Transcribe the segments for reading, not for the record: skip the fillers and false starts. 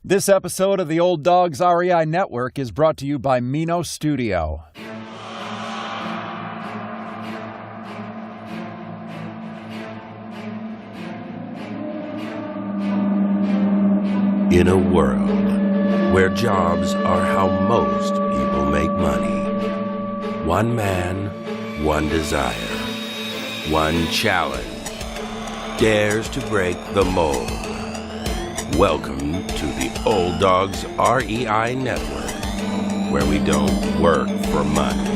This episode of the Old Dogs REI Network is brought to you by Mino Studio. In a world where jobs are how most people make money, one man, one desire, one challenge dares to break the mold. Welcome to the Old Dogs REI Network, where we don't work for money.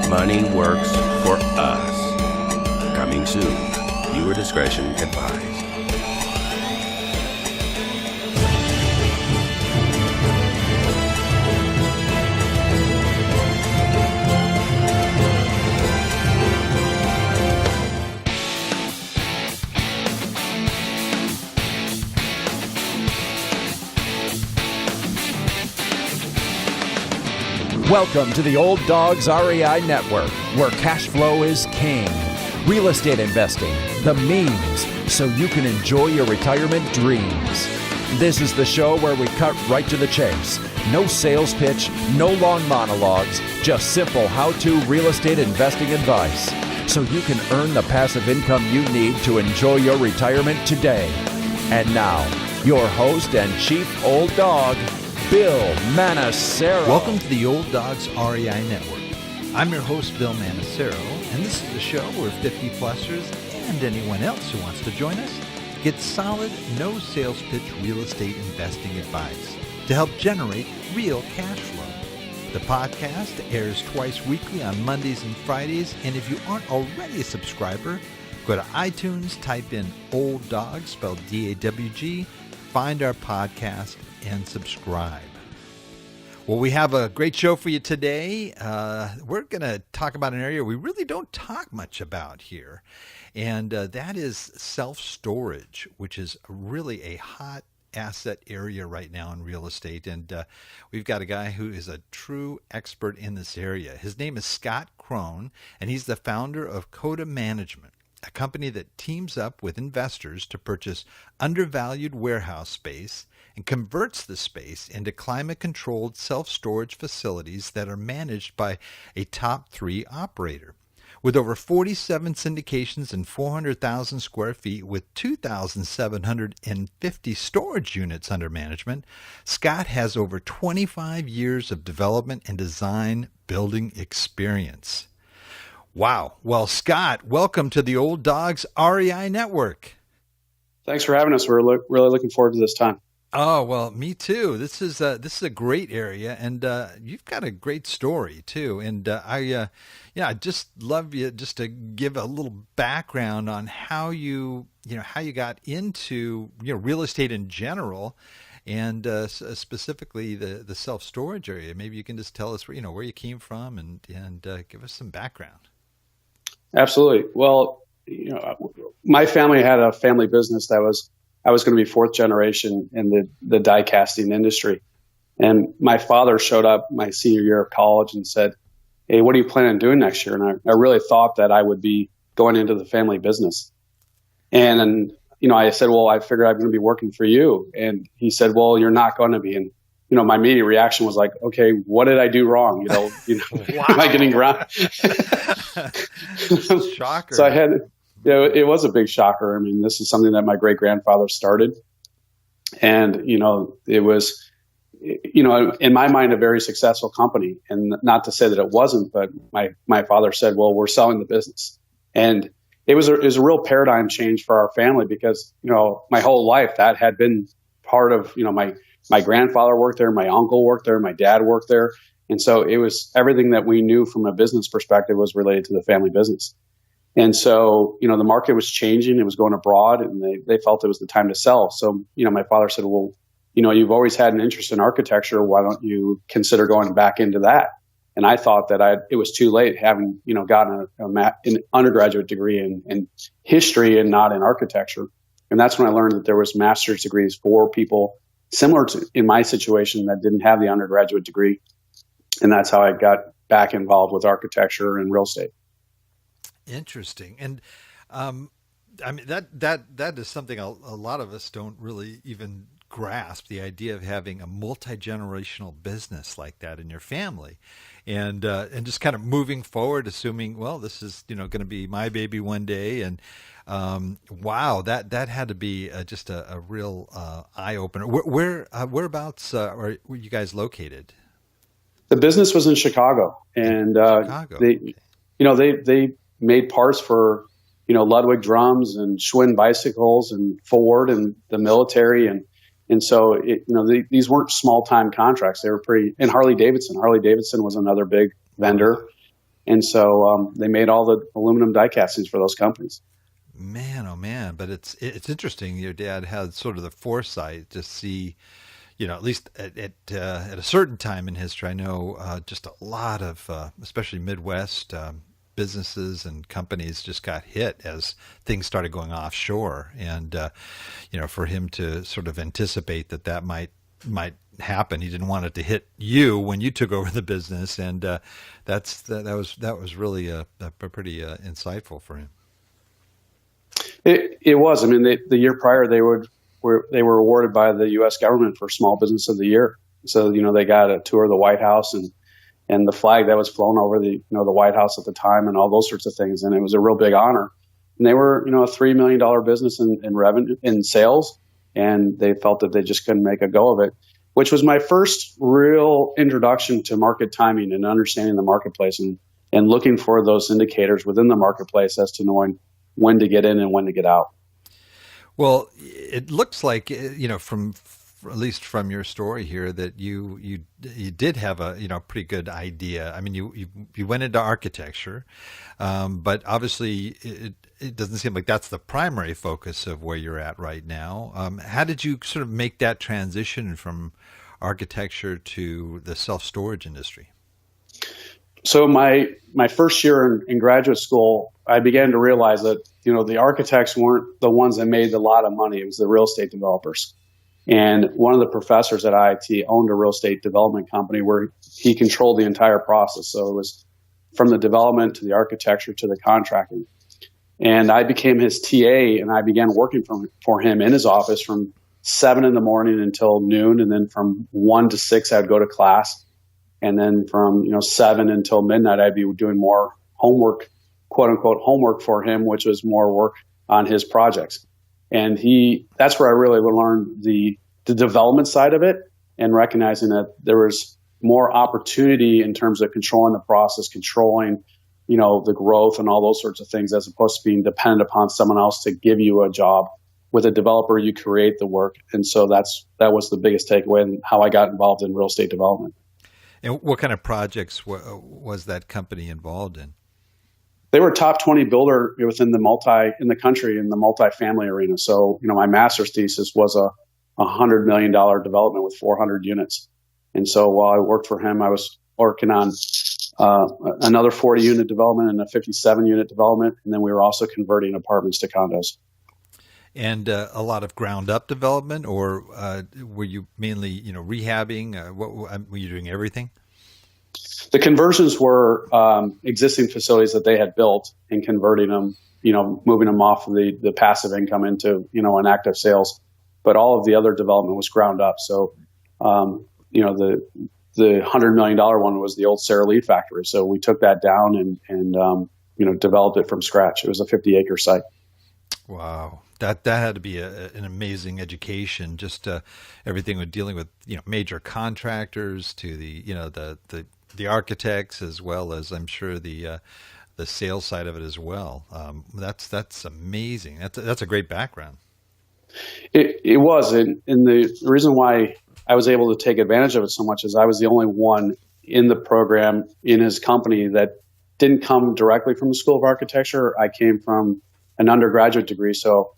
Money works for us. Coming soon. Viewer discretion advised. Welcome to the Old Dogs REI Network, where cash flow is king. Real estate investing, the means, so you can enjoy your retirement dreams. This is the show where we cut right to the chase. No sales pitch, no long monologues, just simple how-to real estate investing advice, so you can earn the passive income you need to enjoy your retirement today. And now, your host and chief old dog, Bill Manacero. Welcome to the Old Dogs REI Network. I'm your host, Bill Manacero, and this is the show where 50-plussers and anyone else who wants to join us get solid, no sales pitch real estate investing advice to help generate real cash flow. The podcast airs twice weekly on Mondays and Fridays, and if you aren't already a subscriber, go to iTunes, type in Old Dog, spelled D-A-W-G, find our podcast, and subscribe. Well, we have a great show for you today. We're going to talk about an area we really don't talk much about here, and that is self-storage, which is really a hot asset area right now in real estate. And we've got a guy who is a true expert in this area. His name is Scott Krone, and he's the founder of Coda Management, a company that teams up with investors to purchase undervalued warehouse space and converts the space into climate-controlled self-storage facilities that are managed by a top 3 operator. With over 47 syndications and 400,000 square feet with 2,750 storage units under management, Scott has over 25 years of development and design building experience. Wow. Well, Scott, welcome to the Old Dogs REI Network. Thanks for having us. We're really looking forward to this time. Oh, well, me too. This is a great area, and you've got a great story too. And I just love you just to give a little background on how you got into real estate in general, and specifically the self-storage area. Maybe you can just tell us where you came from and give us some background. Absolutely. Well, my family had a family business that I was going to be 4th generation in the die casting industry. And my father showed up my senior year of college and said, "Hey, what are you planning on doing next year?" And I really thought that I would be going into the family business. And I said, "Well, I figured I'm going to be working for you." And he said, "Well, you're not going to be." And my immediate reaction was like, "Okay, what did I do wrong? Wow. Am I getting ground?" Shocker. So I had. It was a big shocker. I mean, this is something that my great-grandfather started. And, it was, in my mind, a very successful company. And not to say that it wasn't, but my father said, "Well, we're selling the business." And it was a real paradigm change for our family because, my whole life that had been part of, my grandfather worked there, my uncle worked there, my dad worked there. And so it was everything that we knew from a business perspective was related to the family business. And so, the market was changing, it was going abroad, and they felt it was the time to sell. So, my father said, "Well, you've always had an interest in architecture. Why don't you consider going back into that?" And I thought that it was too late, having, gotten an undergraduate degree in history and not in architecture. And that's when I learned that there was master's degrees for people similar to in my situation that didn't have the undergraduate degree. And that's how I got back involved with architecture and real estate. Interesting. And I mean, that is something a lot of us don't really even grasp the idea of having a multi-generational business like that in your family, and just kind of moving forward, assuming, well, this is going to be my baby one day, and wow, that had to be just a real eye opener. Whereabouts were you guys located? The business was in Chicago, and Chicago. They made parts for Ludwig drums and Schwinn bicycles and Ford and the military, and so these weren't small time contracts. They were pretty. And Harley Davidson was another big vendor, and so they made all the aluminum die castings for those companies. Man, oh man! But it's interesting. Your dad had sort of the foresight to see, at least at a certain time in history. I know just a lot of, especially Midwest businesses and companies just got hit as things started going offshore, and for him to sort of anticipate that might happen. He didn't want it to hit you when you took over the business, and that was really a pretty insightful for him. It was. I mean, the year prior they were awarded by the U.S. government for Small Business of the Year. So they got a tour of the White House and the flag that was flown over the White House at the time, and all those sorts of things. And it was a real big honor. And they were a $3 million business in revenue, in sales, and they felt that they just couldn't make a go of it, which was my first real introduction to market timing and understanding the marketplace and looking for those indicators within the marketplace as to knowing when to get in and when to get out. Well, it looks like, from at least from your story here, that you did have a pretty good idea. I mean, you went into architecture, but obviously it doesn't seem like that's the primary focus of where you're at right now. How did you sort of make that transition from architecture to the self-storage industry? So my first year in graduate school, I began to realize that the architects weren't the ones that made a lot of money. It was the real estate developers. And one of the professors at IIT owned a real estate development company where he controlled the entire process. So it was from the development to the architecture to the contracting. And I became his TA, and I began working for him in his office from 7 in the morning until noon, and then from 1 to 6 I'd go to class. And then from 7 until midnight, I'd be doing more homework, quote unquote homework for him, which was more work on his projects. And that's where I really learned the development side of it, and recognizing that there was more opportunity in terms of controlling the process, controlling the growth and all those sorts of things, as opposed to being dependent upon someone else to give you a job. With a developer, you create the work. And so that was the biggest takeaway and how I got involved in real estate development. And what kind of projects was that company involved in? They were a top 20 builder within the country in the multifamily arena. So, my master's thesis was a $100 million development with 400 units. And so while I worked for him, I was working on another 40 unit development and a 57 unit development. And then we were also converting apartments to condos. And a lot of ground up development, or were you mainly, rehabbing? Were you doing everything? The conversions were existing facilities that they had built and converting them, moving them off of the passive income into, an active sales. But all of the other development was ground up. So, the $100 million one was the old Sara Lee factory. So we took that down and developed it from scratch. It was a 50-acre site. Wow. That had to be an amazing education, just everything with dealing with major contractors to the architects, as well as I'm sure the sales side of it as well. That's amazing. That's a great background. It was, and the reason why I was able to take advantage of it so much is I was the only one in the program in his company that didn't come directly from the School of Architecture. I came from an undergraduate degree, so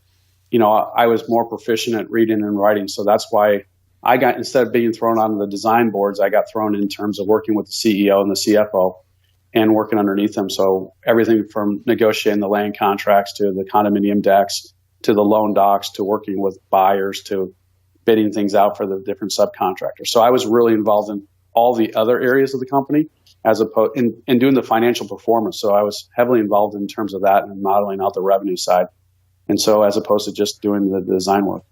I was more proficient at reading and writing. So that's why I got, instead of being thrown on the design boards, I got thrown in terms of working with the CEO and the CFO and working underneath them. So everything from negotiating the land contracts to the condominium decks to the loan docs to working with buyers to bidding things out for the different subcontractors. So I was really involved in all the other areas of the company as opposed in doing the financial performance. So I was heavily involved in terms of that and modeling out the revenue side. And so as opposed to just doing the design work.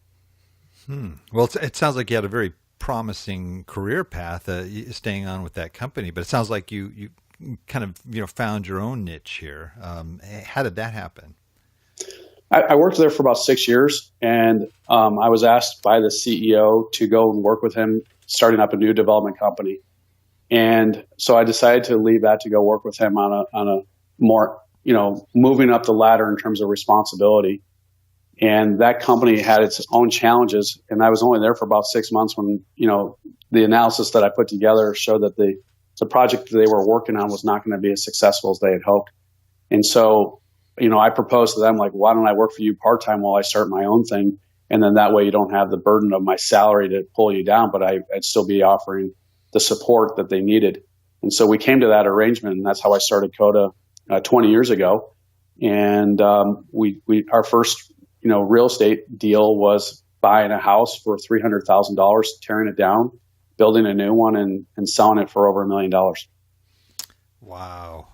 Well, it sounds like you had a very promising career path, staying on with that company. But it sounds like you kind of found your own niche here. How did that happen? I worked there for about 6 years, and I was asked by the CEO to go and work with him, starting up a new development company. And so I decided to leave that to go work with him on a more, moving up the ladder in terms of responsibility. And that company had its own challenges, and I was only there for about 6 months when, the analysis that I put together showed that the project they were working on was not going to be as successful as they had hoped. And so, I proposed to them, like, why don't I work for you part-time while I start my own thing? And then that way you don't have the burden of my salary to pull you down, but I'd still be offering the support that they needed. And so we came to that arrangement, and that's how I started Coda 20 years ago. And our first real estate deal was buying a house for $300,000, tearing it down, building a new one, and selling it for over $1 million. Wow.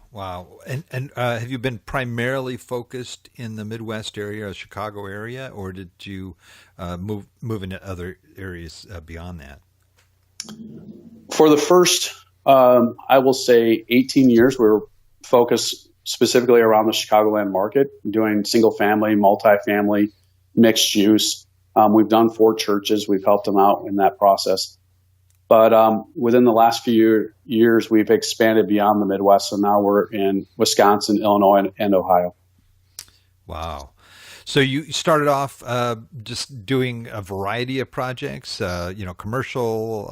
And have you been primarily focused in the Midwest area, Chicago area, or did you move into other areas beyond that? For the first, I will say 18 years, we were focused specifically around the Chicagoland market, doing single family, multifamily, mixed use. We've done 4 churches. We've helped them out in that process. But within the last few years, we've expanded beyond the Midwest. So now we're in Wisconsin, Illinois, and Ohio. Wow. So you started off just doing a variety of projects, commercial.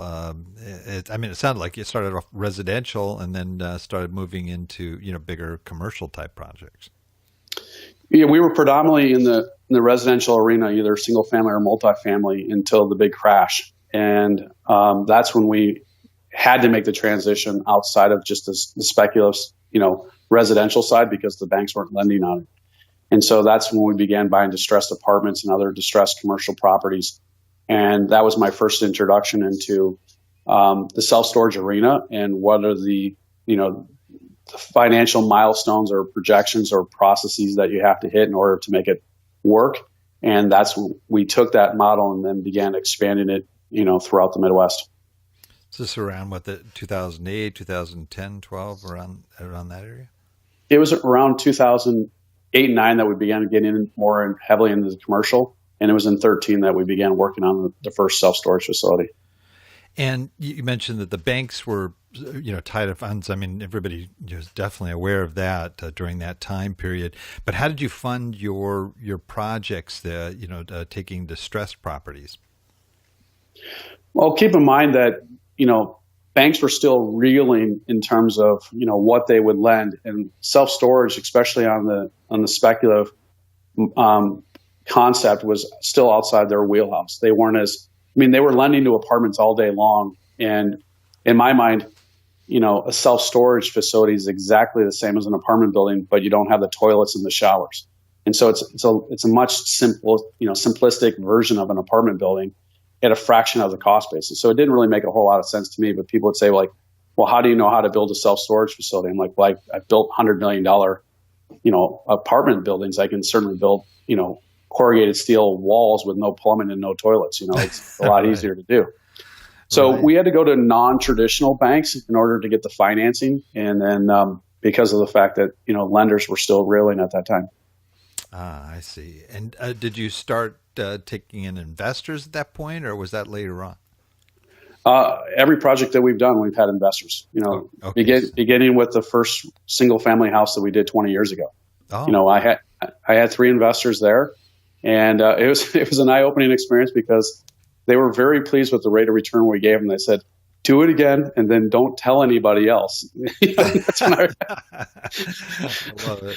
It sounded like you started off residential and then started moving into, bigger commercial type projects. Yeah, we were predominantly in the residential arena, either single family or multifamily, until the big crash. And that's when we had to make the transition outside of just the speculative, residential side, because the banks weren't lending on it. And so that's when we began buying distressed apartments and other distressed commercial properties. And that was my first introduction into the self-storage arena and what are the financial milestones or projections or processes that you have to hit in order to make it work. And that's when we took that model and then began expanding it, throughout the Midwest. Is this around the 2008, 2010, 12, around that area? It was around 2008 and 9 that we began getting more heavily into the commercial. And it was in 13 that we began working on the first self-storage facility. And you mentioned that the banks were, tight of funds. I mean, everybody is definitely aware of that during that time period. But how did you fund your projects there, taking distressed properties? Well, keep in mind that, banks were still reeling in terms of, what they would lend, and self-storage, especially on the speculative concept, was still outside their wheelhouse. They weren't they were lending to apartments all day long. And in my mind, a self-storage facility is exactly the same as an apartment building, but you don't have the toilets and the showers. And so it's a much simplistic version of an apartment building at a fraction of the cost basis. So it didn't really make a whole lot of sense to me, but people would say, like, well, how do you know how to build a self-storage facility? I'm like, well, I've built $100 million, apartment buildings. I can certainly build, corrugated steel walls with no plumbing and no toilets. It's a lot Right. easier to do. So Right. we had to go to non-traditional banks in order to get the financing. And then because of the fact that, lenders were still reeling at that time. Ah, I see. And did you start taking in investors at that point, or was that later on? Every project that we've done, we've had investors, Okay. beginning with the first single family house that we did 20 years ago. Oh, I had 3 investors there, and it was an eye-opening experience because they were very pleased with the rate of return we gave them. They said, do it again, and then don't tell anybody else. That's when I love it.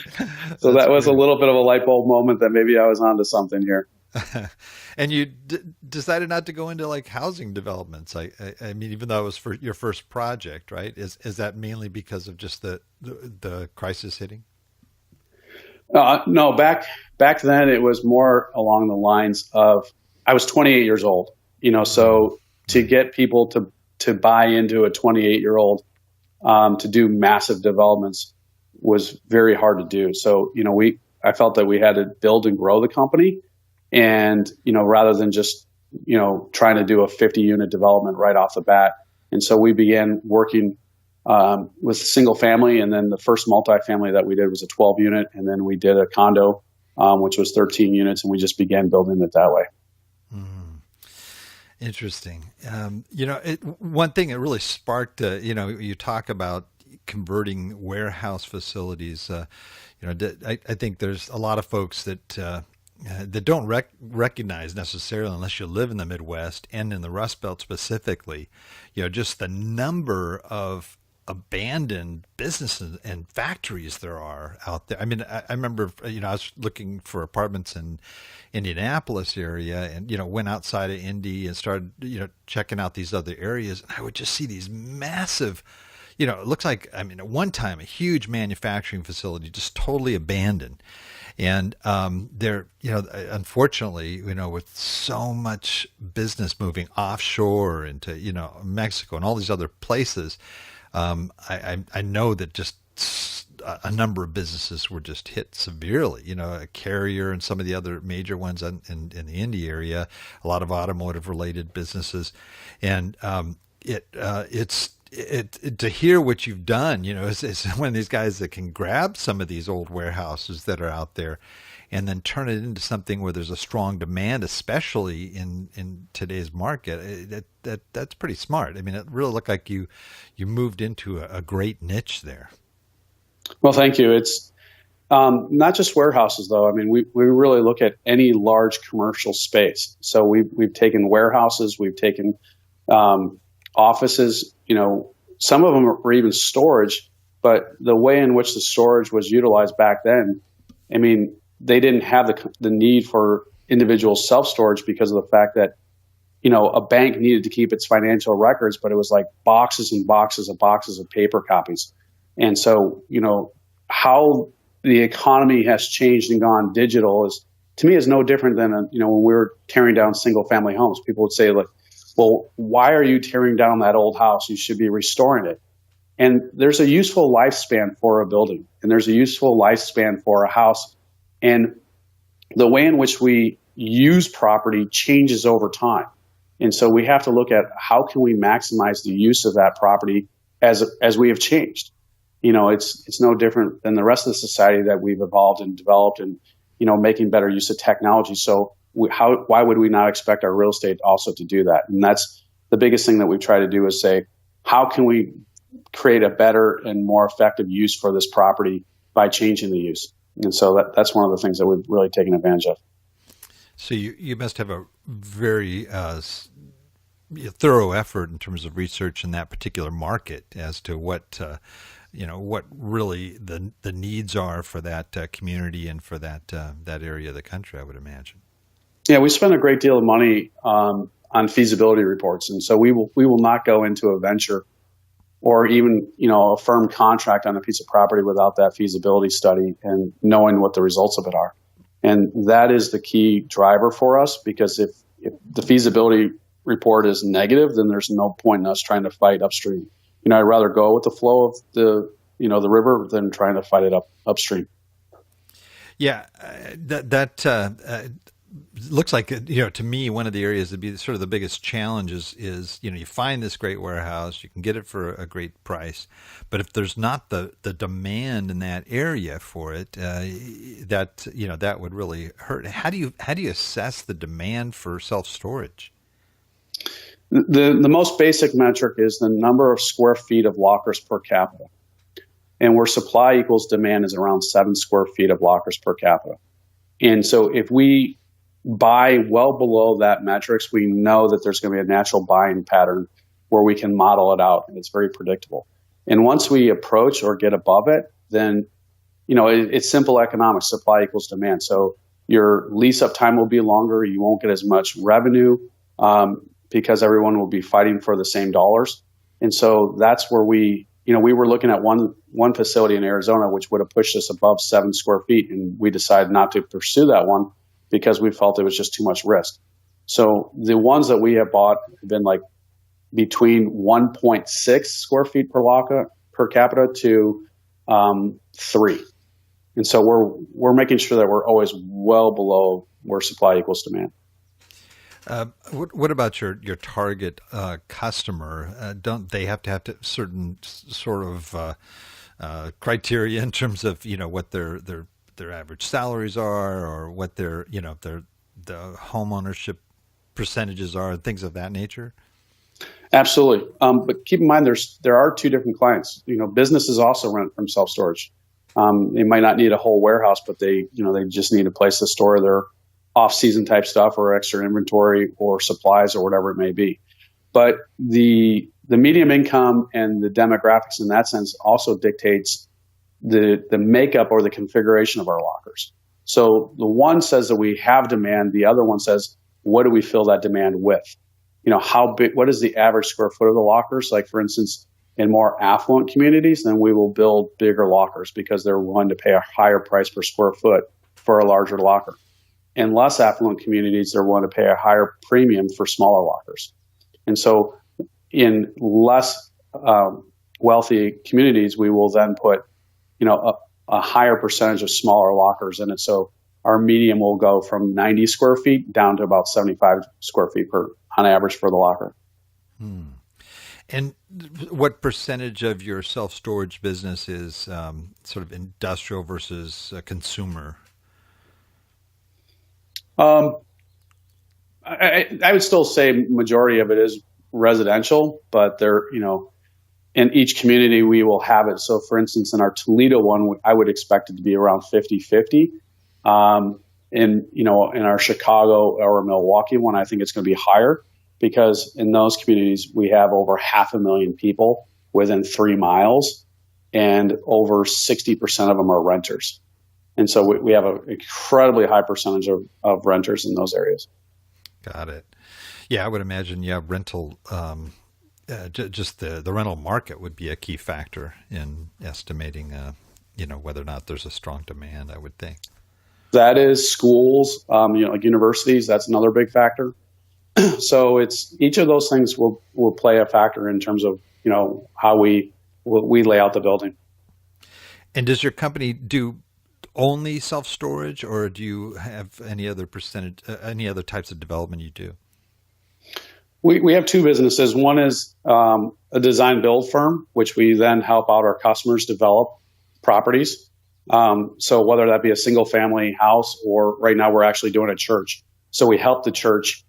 so That's that was a great. little bit of a light bulb moment that maybe I was onto something here. And you decided not to go into like housing developments. I mean, even though it was for your first project, right? Is that mainly because of just the crisis hitting? No, back then it was more along the lines of, I was 28 years old, so to get people to buy into a 28-year-old to do massive developments was very hard to do. So, I felt that we had to build and grow the company, and, rather than just trying to do a 50 unit development right off the bat. And so we began working with single family, and then the first multifamily that we did was a 12 unit, and then we did a condo, which was 13 units, and we just began building it that way. Interesting. One thing that really sparked, you talk about converting warehouse facilities. I think there's a lot of folks that don't recognize necessarily, unless you live in the Midwest and in the Rust Belt specifically, just the number of abandoned businesses and factories there are out there. I mean, I remember, I was looking for apartments in Indianapolis area, and went outside of Indy and started checking out these other areas, and I would just see these massive, it looks like, at one time a huge manufacturing facility just totally abandoned. And they're, unfortunately, with so much business moving offshore into, Mexico and all these other places, I know that just a number of businesses were just hit severely. A Carrier and some of the other major ones in the Indy area, a lot of automotive related businesses, and it's to hear what you've done. Is one of these guys that can grab some of these old warehouses that are out there and then turn it into something where there's a strong demand, especially in today's market. That's pretty smart. It really looked like you moved into a great niche there. Well, thank you. It's not just warehouses, though. We really look at any large commercial space. So we've taken warehouses, we've taken offices. Some of them were even storage, but the way in which the storage was utilized back then, they didn't have the need for individual self-storage because of the fact that, a bank needed to keep its financial records, but it was like boxes and boxes of paper copies. And so, how the economy has changed and gone digital to me is no different than, when we were tearing down single family homes. People would say, look, well, why are you tearing down that old house? You should be restoring it. And there's a useful lifespan for a building, and there's a useful lifespan for a house. And the way in which we use property changes over time. And so we have to look at how can we maximize the use of that property as we have changed. It's no different than the rest of the society that we've evolved and developed, and making better use of technology. So why would we not expect our real estate also to do that? And that's the biggest thing that we try to do, is say, how can we create a better and more effective use for this property by changing the use? And so that's one of the things that we've really taken advantage of. So you must have a very thorough effort in terms of research in that particular market as to what really the needs are for that community and for that area of the country, I would imagine. Yeah, we spend a great deal of money on feasibility reports, and so we will not go into a venture or even a firm contract on a piece of property without that feasibility study and knowing what the results of it are. And that is the key driver for us, because if the feasibility report is negative, then there's no point in us trying to fight upstream. I'd rather go with the flow of the river than trying to fight it upstream. Yeah, that looks like, to me, one of the areas that be sort of the biggest challenges is, you find this great warehouse, you can get it for a great price, but if there's not the demand in that area for it, that would really hurt. How do you assess the demand for self-storage? The most basic metric is the number of square feet of lockers per capita. And where supply equals demand is around 7 square feet of lockers per capita. And so if we buy well below that metrics, we know that there's going to be a natural buying pattern where we can model it out, and it's very predictable. And once we approach or get above it, then it's simple economics. Supply equals demand. So your lease up time will be longer. You won't get as much revenue because everyone will be fighting for the same dollars. And so that's where we were looking at one facility in Arizona which would have pushed us above 7 square feet, and we decided not to pursue that one because we felt it was just too much risk. So the ones that we have bought have been like between 1.6 square feet per capita to 3. And so we're making sure that we're always well below where supply equals demand. What about your target customer? Don't they have to certain sort of criteria in terms of what their average salaries are, or what their the home ownership percentages are, and things of that nature? Absolutely. But keep in mind, there are two different clients. Businesses also rent from self-storage. They might not need a whole warehouse, but they just need a place to store their off-season type stuff or extra inventory or supplies or whatever it may be. But the medium income and the demographics in that sense also dictates the makeup or the configuration of our lockers. So the one says that we have demand. The other one says, what do we fill that demand with? How big, what is the average square foot of the lockers? Like, for instance, in more affluent communities, then we will build bigger lockers because they're willing to pay a higher price per square foot for a larger locker. In less affluent communities, they're willing to pay a higher premium for smaller lockers. And so in less wealthy communities, we will then put, a higher percentage of smaller lockers in it. So our medium will go from 90 square feet down to about 75 square feet on average for the locker. And what percentage of your self-storage business is sort of industrial versus consumer? I would still say majority of it is residential, but in each community we will have it. So for instance, in our Toledo one, I would expect it to be around 50-50. In our Chicago or Milwaukee one, I think it's going to be higher, because in those communities we have over 500,000 people within 3 miles, and over 60% of them are renters. And so we have an incredibly high percentage of renters in those areas. Got it. Yeah, I would imagine, rental, just the rental market would be a key factor in estimating, whether or not there's a strong demand, I would think. That is schools, like universities, that's another big factor. So it's each of those things will play a factor in terms of, how we lay out the building. And does your company do only self-storage, or do you have any other types of development you do? We have two businesses. One is a design build firm, which we then help out our customers develop properties. So whether that be a single family house, or right now we're actually doing a church. So we help the church,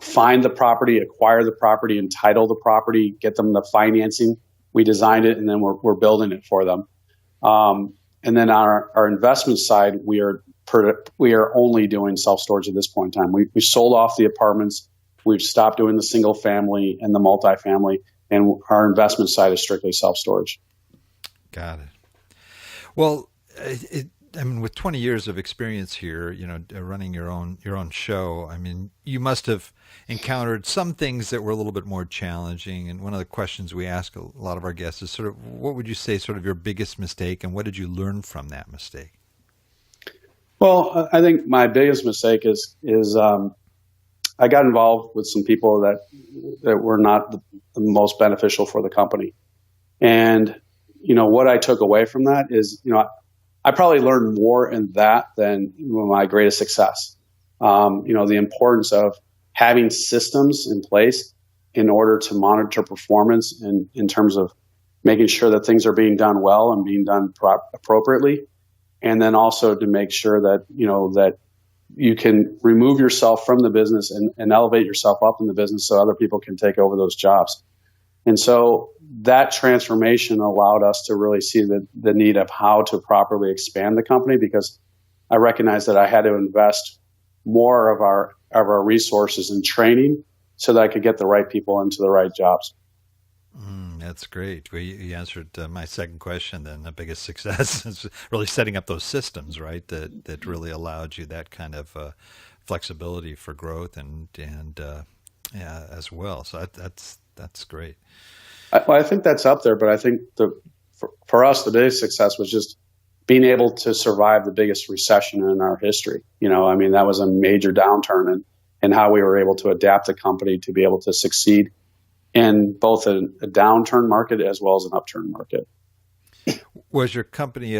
find the property, acquire the property, entitle the property, get them the financing. We designed it, and then we're building it for them. And then on our investment side, we are only doing self-storage at this point in time. We sold off the apartments. We've stopped doing the single family and the multifamily, and our investment side is strictly self-storage. Got it. Well, with 20 years of experience here, running your own show, you must have encountered some things that were a little bit more challenging. And one of the questions we ask a lot of our guests is sort of, what would you say sort of your biggest mistake, and what did you learn from that mistake? Well, I think my biggest mistake is I got involved with some people that were not the most beneficial for the company. And, what I took away from that is, I probably learned more in that than my greatest success. The importance of having systems in place in order to monitor performance, and in terms of making sure that things are being done well and being done appropriately. And then also to make sure that, that you can remove yourself from the business and elevate yourself up in the business so other people can take over those jobs. And so that transformation allowed us to really see the need of how to properly expand the company, because I recognized that I had to invest more of our resources in training so that I could get the right people into the right jobs. That's great. Well, you answered my second question then. The biggest success is really setting up those systems, right, that really allowed you that kind of flexibility for growth and as well. So that's great. I think that's up there, but I think for us, the biggest success was just being able to survive the biggest recession in our history. That was a major downturn, and how we were able to adapt the company to be able to succeed in both a downturn market as well as an upturn market. Was your company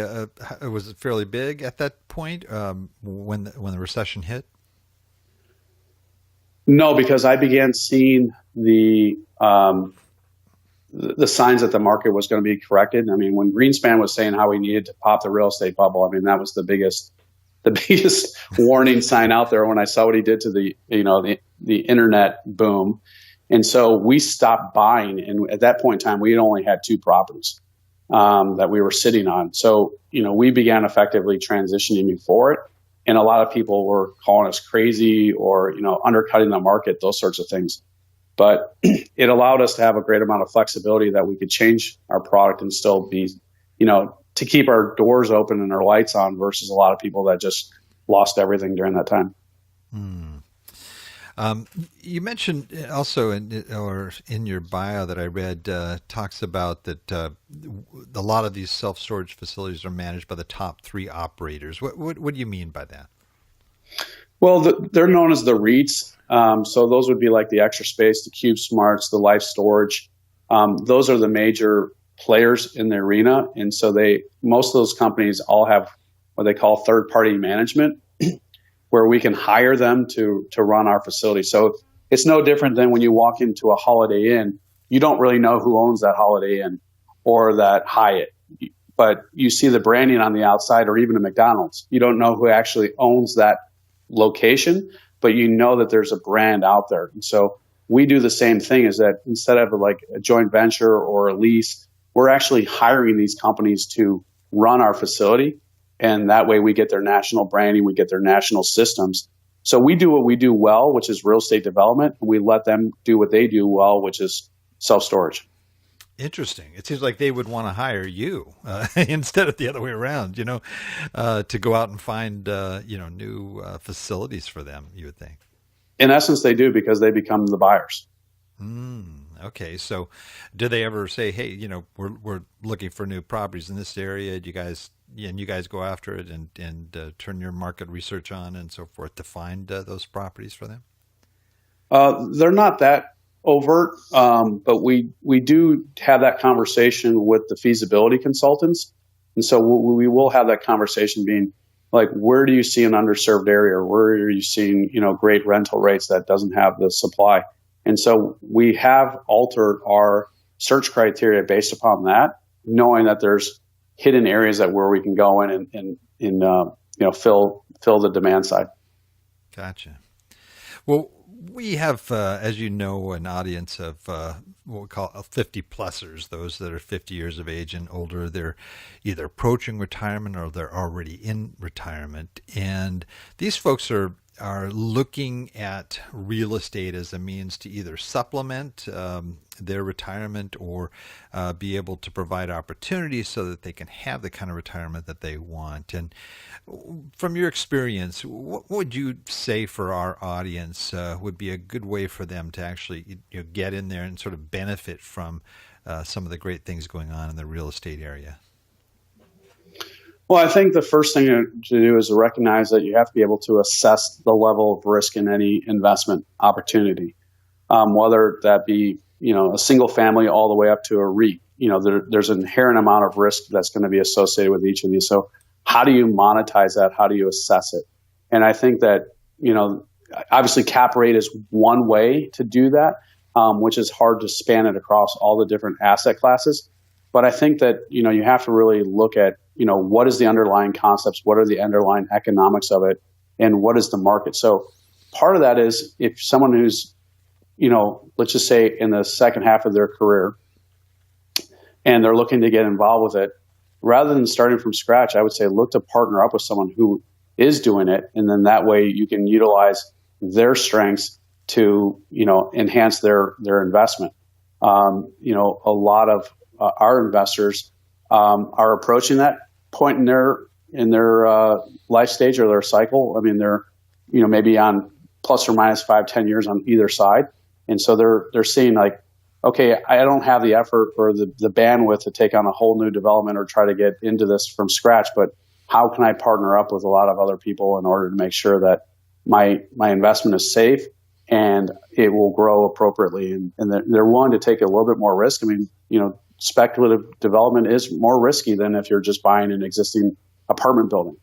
was it fairly big at that point when the recession hit? No, because I began seeing the signs that the market was going to be corrected. I mean, when Greenspan was saying how we needed to pop the real estate bubble, I mean, that was the biggest warning sign out there when I saw what he did to the internet boom. And so we stopped buying. And at that point in time, we had only had 2 properties that we were sitting on. So, we began effectively transitioning before it. And a lot of people were calling us crazy or, undercutting the market, those sorts of things. But it allowed us to have a great amount of flexibility that we could change our product and still be, to keep our doors open and our lights on versus a lot of people that just lost everything during that time. You mentioned also in your bio that I read talks about that a lot of these self-storage facilities are managed by the top 3 operators. What do you mean by that? Well, they're known as the REITs. So those would be like the Extra Space, the Cube Smarts, the Life Storage. Those are the major players in the arena. And so most of those companies all have what they call third-party management, where we can hire them to run our facility. So it's no different than when you walk into a Holiday Inn. You don't really know who owns that Holiday Inn or that Hyatt, but you see the branding on the outside, or even a McDonald's. You don't know who actually owns that location, but you know that there's a brand out there. And so we do the same thing, is that instead of like a joint venture or a lease, we're actually hiring these companies to run our facility. And that way we get their national branding, we get their national systems. So we do what we do well, which is real estate development, and we let them do what they do well, which is self-storage. Interesting. It seems like they would want to hire you instead of the other way around, to go out and find, new facilities for them, you would think. In essence, they do, because they become the buyers. Okay. So do they ever say, hey, we're looking for new properties in this area. Do you guys go after it and turn your market research on and so forth to find those properties for them? They're not that overt, but we do have that conversation with the feasibility consultants. And so we will have that conversation being like, where do you see an underserved area? Or where are you seeing, great rental rates that doesn't have the supply? And so we have altered our search criteria based upon that, knowing that there's hidden areas where we can go in and fill the demand side. Gotcha. Well, we have, as you know, an audience of what we call 50-plussers, those that are 50 years of age and older. They're either approaching retirement or they're already in retirement. And these folks are looking at real estate as a means to either supplement their retirement or be able to provide opportunities so that they can have the kind of retirement that they want. And from your experience, what would you say for our audience would be a good way for them to actually get in there and sort of benefit from some of the great things going on in the real estate area? Well, I think the first thing to do is to recognize that you have to be able to assess the level of risk in any investment opportunity, whether that be a single family all the way up to a REIT. There's an inherent amount of risk that's going to be associated with each of these. So how do you monetize that? How do you assess it? And I think that obviously cap rate is one way to do that, which is hard to span it across all the different asset classes. But I think that you have to really look at what is the underlying concepts, what are the underlying economics of it, and what is the market. So part of that is if someone who's let's just say in the second half of their career and they're looking to get involved with it, rather than starting from scratch, I would say look to partner up with someone who is doing it, and then that way you can utilize their strengths to enhance their investment. A lot of our investors are approaching that point in their life stage or their cycle. I mean, they're maybe on plus or minus 5-10 years on either side, and so they're seeing like, okay, I don't have the effort or the bandwidth to take on a whole new development or try to get into this from scratch, but how can I partner up with a lot of other people in order to make sure that my investment is safe and it will grow appropriately, and they're willing to take a little bit more risk. I mean, speculative development is more risky than if you're just buying an existing apartment building.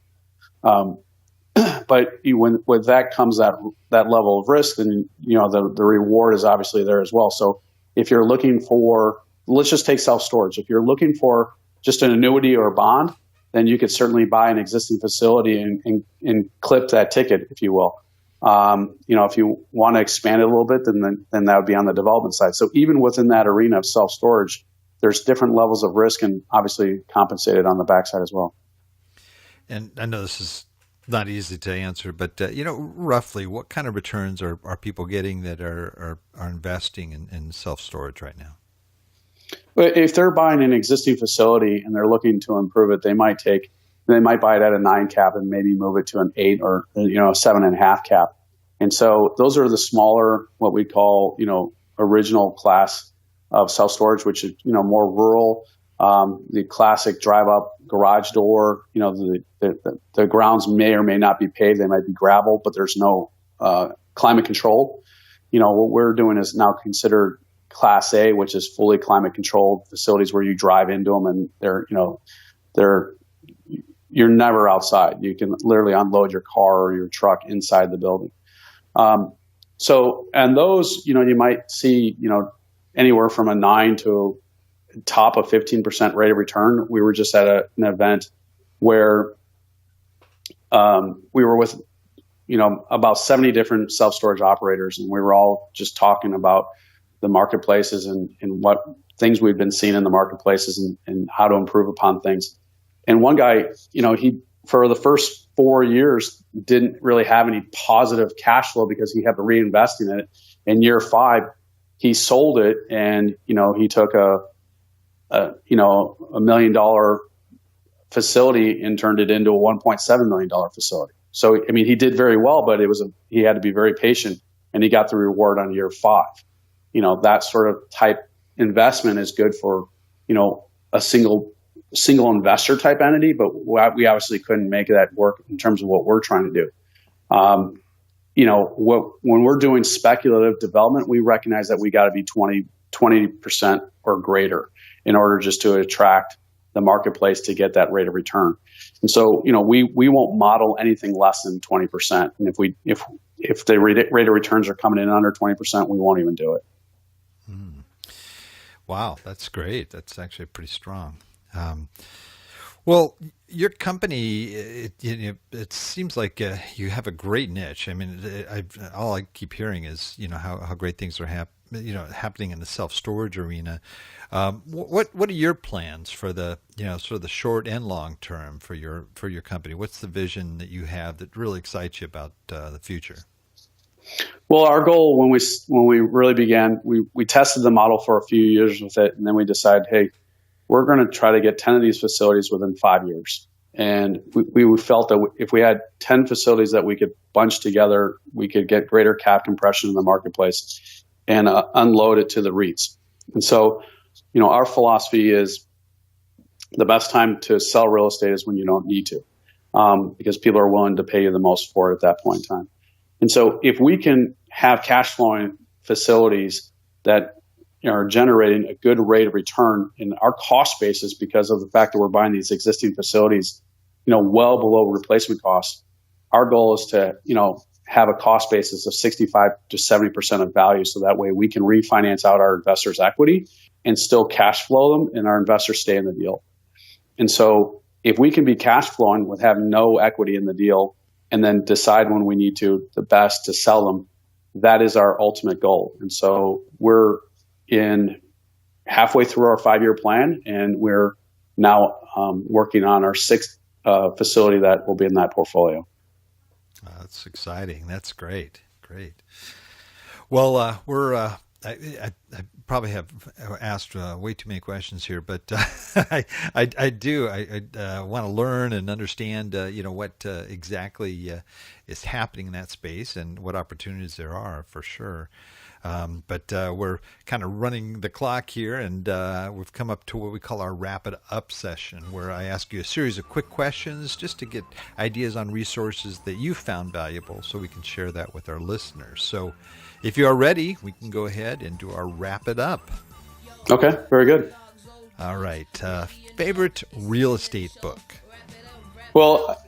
But when with that comes that level of risk, then the reward is obviously there as well. So if you're looking for, let's just take self-storage. If you're looking for just an annuity or a bond, then you could certainly buy an existing facility and clip that ticket, if you will. If you want to expand it a little bit, then that would be on the development side. So even within that arena of self-storage, there's different levels of risk and obviously compensated on the backside as well. And I know this is not easy to answer, but roughly what kind of returns are people getting that are investing in self-storage right now? But if they're buying an existing facility and they're looking to improve it, they might buy it at a 9 cap and maybe move it to an 8 or a 7.5 cap. And so those are the smaller, what we call original class of self-storage, which is more rural. The classic drive-up garage door. The grounds may or may not be paved; they might be gravel, but there's no climate control. What we're doing is now considered Class A, which is fully climate controlled facilities where you drive into them and you're never outside. You can literally unload your car or your truck inside the building. And those, you might see, anywhere from a 9 to top of 15% rate of return. We were just at an event where we were with, about 70 different self-storage operators, and we were all just talking about the marketplaces and what things we've been seeing in the marketplaces and how to improve upon things. And one guy, he, for the first 4 years, didn't really have any positive cash flow because he had to reinvest in it. In year 5, he sold it, and he took a $1 million facility and turned it into a $1.7 million facility. So he did very well, but he had to be very patient, and he got the reward on year 5. That sort of type investment is good for a single investor type entity, but we obviously couldn't make that work in terms of what we're trying to do. When we're doing speculative development, we recognize that we got to be 20% or greater in order just to attract the marketplace to get that rate of return. And so, we won't model anything less than 20%. And if the rate of returns are coming in under 20%, we won't even do it. Wow, that's great. That's actually pretty strong. Well, your company, it seems like you have a great niche. All I keep hearing is how great things are happening in the self-storage arena. What are your plans for the sort of the short and long term for your company? What's the vision that you have that really excites you about the future? Well, our goal when we really began, we tested the model for a few years with it, and then we decided, hey, we're going to try to get 10 of these facilities within 5 years. And we felt that if we had 10 facilities that we could bunch together, we could get greater cap compression in the marketplace and unload it to the REITs. And so, our philosophy is the best time to sell real estate is when you don't need to, because people are willing to pay you the most for it at that point in time. And so if we can have cash flowing facilities that are generating a good rate of return in our cost basis because of the fact that we're buying these existing facilities, well below replacement costs, our goal is to, have a cost basis of 65 to 70% of value. So that way we can refinance out our investors' equity and still cash flow them and our investors stay in the deal. And so if we can be cash flowing with having no equity in the deal and then decide when we need to, the best to sell them, that is our ultimate goal. And so we're in halfway through our 5-year plan, and we're now working on our 6th facility that will be in that portfolio. That's exciting. That's great. Great. Well, I probably have asked way too many questions here, but I want to learn and understand, what exactly is happening in that space and what opportunities there are for sure. But we're kind of running the clock here, and we've come up to what we call our Wrap It Up session, where I ask you a series of quick questions just to get ideas on resources that you found valuable so we can share that with our listeners. So if you are ready, we can go ahead and do our Wrap It Up. Okay, very good. All right. Favorite real estate book? Well,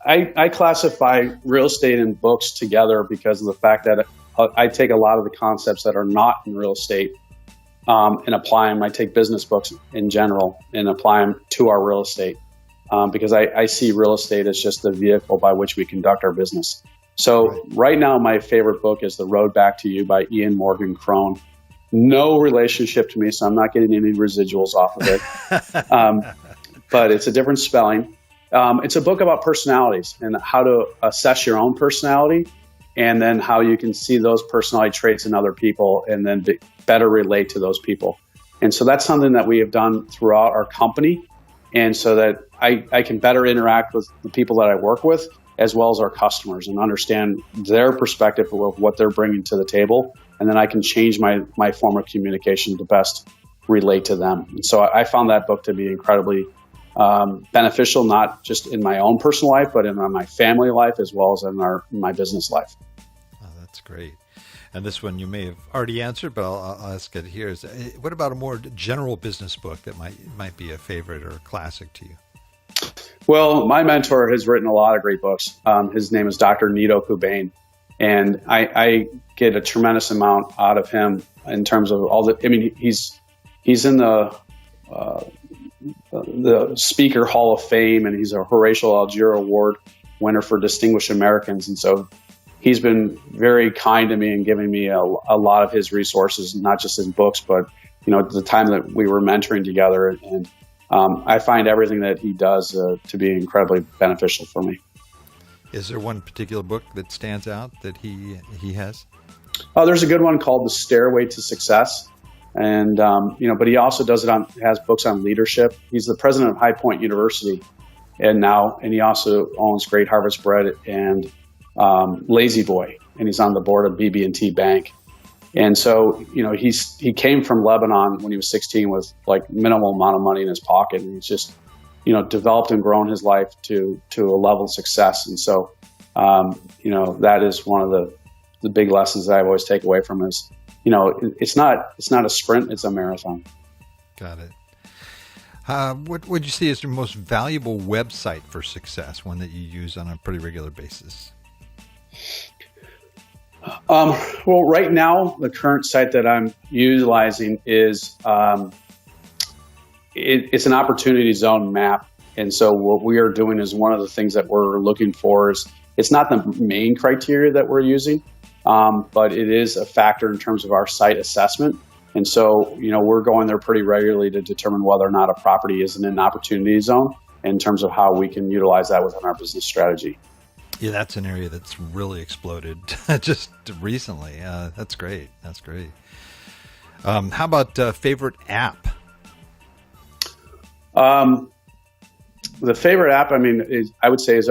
I classify real estate and books together because of the fact that I take a lot of the concepts that are not in real estate and apply them. I take business books in general and apply them to our real estate because I see real estate as just the vehicle by which we conduct our business. So right now, my favorite book is The Road Back to You by Ian Morgan Krone. No relationship to me, so I'm not getting any residuals off of it. But it's a different spelling. It's a book about personalities and how to assess your own personality and then how you can see those personality traits in other people and then better relate to those people. And so that's something that we have done throughout our company. And so that I can better interact with the people that I work with as well as our customers and understand their perspective of what they're bringing to the table. And then I can change my form of communication to best relate to them. And so I found that book to be incredibly beneficial, not just in my own personal life, but in my family life as well as in my business life. Oh, that's great. And this one you may have already answered, but I'll ask it here. What about a more general business book that might be a favorite or a classic to you? Well, my mentor has written a lot of great books. His name is Dr. Nido Qubein, and I get a tremendous amount out of him in terms of all the. I mean, he's in the Speaker Hall of Fame, and he's a Horatio Algier Award winner for Distinguished Americans. And so he's been very kind to me and giving me a lot of his resources, not just his books, but, the time that we were mentoring together. And I find everything that he does to be incredibly beneficial for me. Is there one particular book that stands out that he has? There's a good one called The Stairway to Success. And, but he also has books on leadership. He's the president of High Point University and he also owns Great Harvest Bread and Lazy Boy, and he's on the board of BB&T Bank. And so, he came from Lebanon when he was 16 with like minimal amount of money in his pocket. And he's just, developed and grown his life to a level of success. And so, that is one of the big lessons that I always take away from is, it's not a sprint, it's a marathon. Got it. What would you see as your most valuable website for success, one that you use on a pretty regular basis? Well, right now, the current site that I'm utilizing is it's an opportunity zone map. And so what we are doing is one of the things that we're looking for is it's not the main criteria that we're using, but it is a factor in terms of our site assessment. And so, we're going there pretty regularly to determine whether or not a property is in an opportunity zone in terms of how we can utilize that within our business strategy. Yeah, that's an area that's really exploded just recently. That's great. That's great. How about favorite app? The favorite app, I would say is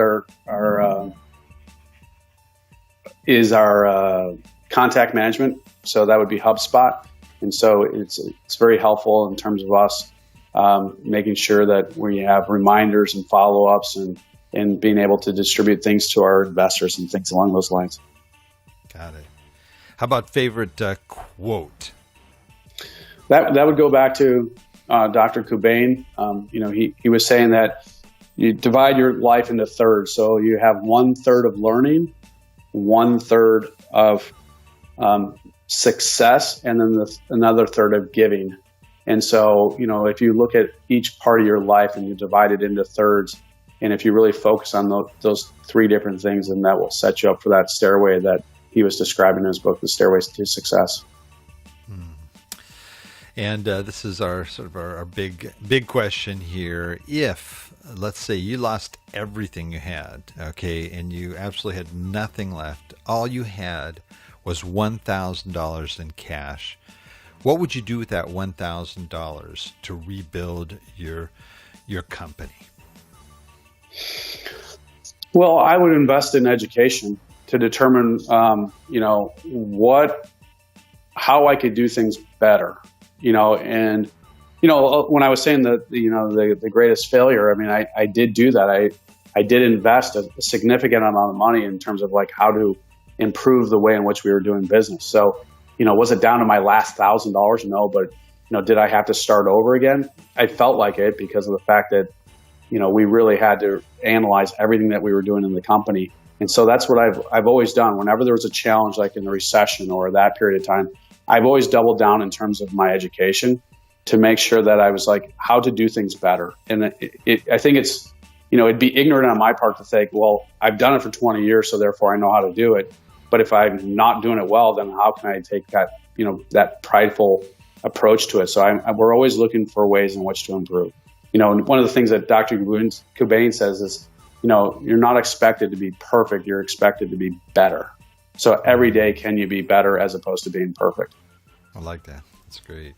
our contact management. So that would be HubSpot. And so it's very helpful in terms of us making sure that we have reminders and follow-ups and being able to distribute things to our investors and things along those lines. Got it. How about favorite quote? That would go back to Dr. Qubein. He was saying that you divide your life into thirds. So you have 1/3 of learning, 1/3 of success, and then another third of giving. And so, if you look at each part of your life and you divide it into thirds, and if you really focus on those three different things, then that will set you up for that stairway that he was describing in his book, The Stairways to Success. And this is our big question here. If, let's say, you lost everything you had, okay, and you absolutely had nothing left, all you had was $1,000 in cash, what would you do with that $1,000 to rebuild your company? Well, I would invest in education to determine, how I could do things better. When I was saying that, the greatest failure, I did do that. I did invest a significant amount of money in terms of like how to improve the way in which we were doing business. So, was it down to my last $1,000? No, but, did I have to start over again? I felt like it because of the fact that, we really had to analyze everything that we were doing in the company. And so that's what I've always done. Whenever there was a challenge, like in the recession or that period of time, I've always doubled down in terms of my education to make sure that I was like, how to do things better. And I think it's, it'd be ignorant on my part to think, well, I've done it for 20 years, so therefore I know how to do it. But if I'm not doing it well, then how can I take that, that prideful approach to it? So we're always looking for ways in which to improve. And one of the things that Dr. Cobain says is, you're not expected to be perfect. You're expected to be better. So every day, can you be better as opposed to being perfect? I like that. That's great.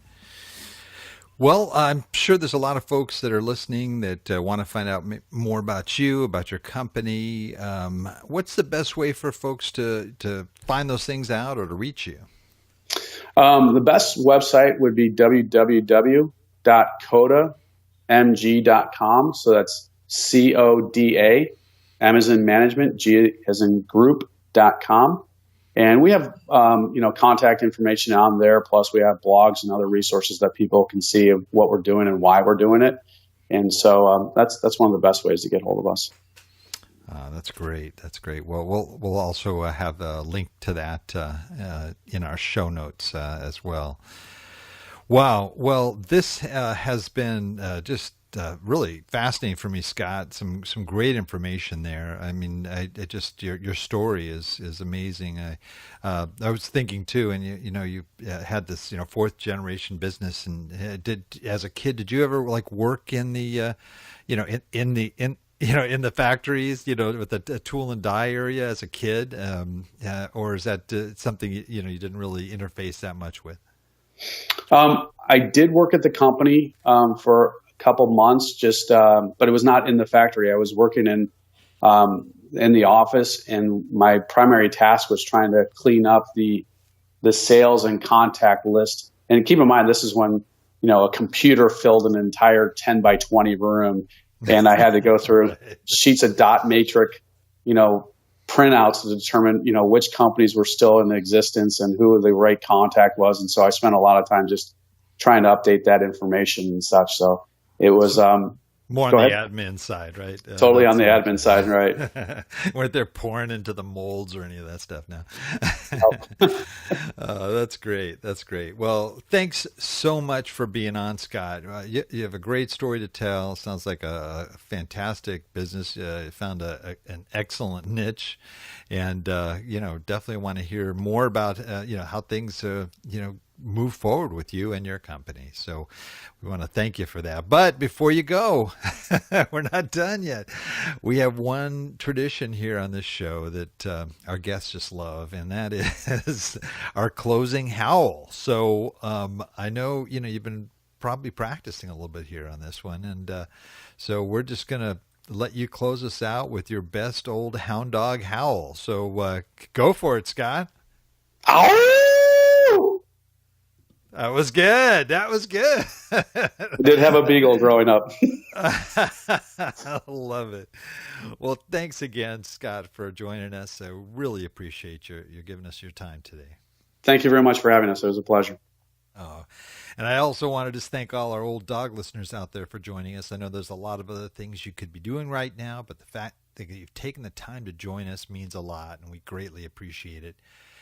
Well, I'm sure there's a lot of folks that are listening that want to find out more about you, about your company. What's the best way for folks to find those things out or to reach you? The best website would be www.codamg.com. So that's CODA, M as in management, G as in group.com. And we have, contact information on there. Plus we have blogs and other resources that people can see of what we're doing and why we're doing it. And so that's one of the best ways to get hold of us. That's great. That's great. Well, we'll also have a link to that in our show notes as well. Wow. Well, this has been just really fascinating for me, Scott. Some great information there. I mean, your story is amazing. I was thinking too, and you had this fourth generation business, and as a kid, did you ever like work in the in the factories, with the tool and die area as a kid, or is that something you didn't really interface that much with? I did work at the company for a couple months, but it was not in the factory. I was working in the office, and my primary task was trying to clean up the sales and contact list. And keep in mind, this is when a computer filled an entire 10 by 20 room, and I had to go through sheets of dot matrix, printouts to determine, which companies were still in existence and who the right contact was. And so I spent a lot of time just trying to update that information and such. So it was more on the admin side, right? Totally on the admin side, right? Weren't they pouring into the molds or any of that stuff now? That's great. That's great. Well, thanks so much for being on, Scott. You have a great story to tell. Sounds like a fantastic business. You found an excellent niche, and definitely want to hear more about how things move forward with you and your company. So we want to thank you for that. But before you go, we're not done yet. We have one tradition here on this show that our guests just love, and that is our closing howl. So I know, you've been probably practicing a little bit here on this one. And so we're just going to let you close us out with your best old hound dog howl. So go for it, Scott. Ow! That was good. That was good. I did have a beagle growing up. I love it. Well, thanks again, Scott, for joining us. I really appreciate you giving us your time today. Thank you very much for having us. It was a pleasure. And I also wanted to thank all our old dog listeners out there for joining us. I know there's a lot of other things you could be doing right now, but the fact that you've taken the time to join us means a lot, and we greatly appreciate it.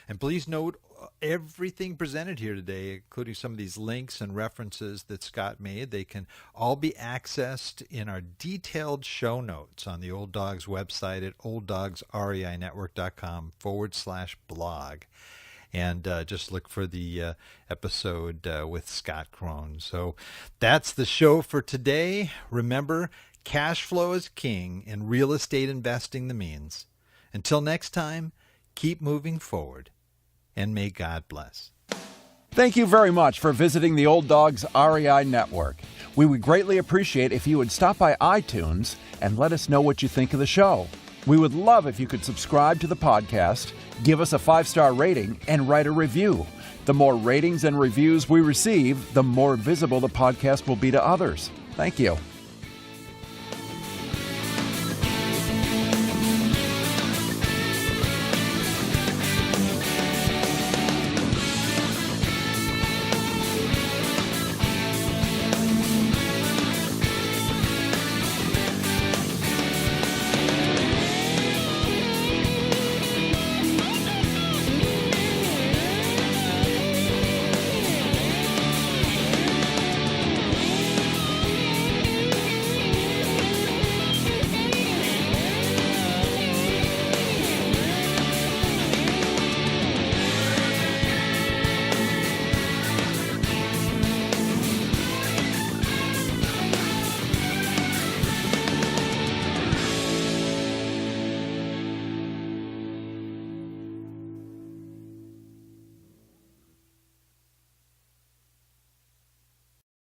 And please note everything presented here today, including some of these links and references that Scott made, they can all be accessed in our detailed show notes on the Old Dogs website at olddogsreinetwork.com/blog. And just look for the episode with Scott Krone. So that's the show for today. Remember, cash flow is king and real estate investing the means. Until next time, keep moving forward, and may God bless. Thank you very much for visiting the Old Dogs REI Network. We would greatly appreciate if you would stop by iTunes and let us know what you think of the show. We would love if you could subscribe to the podcast, give us a 5-star rating, and write a review. The more ratings and reviews we receive, the more visible the podcast will be to others. Thank you.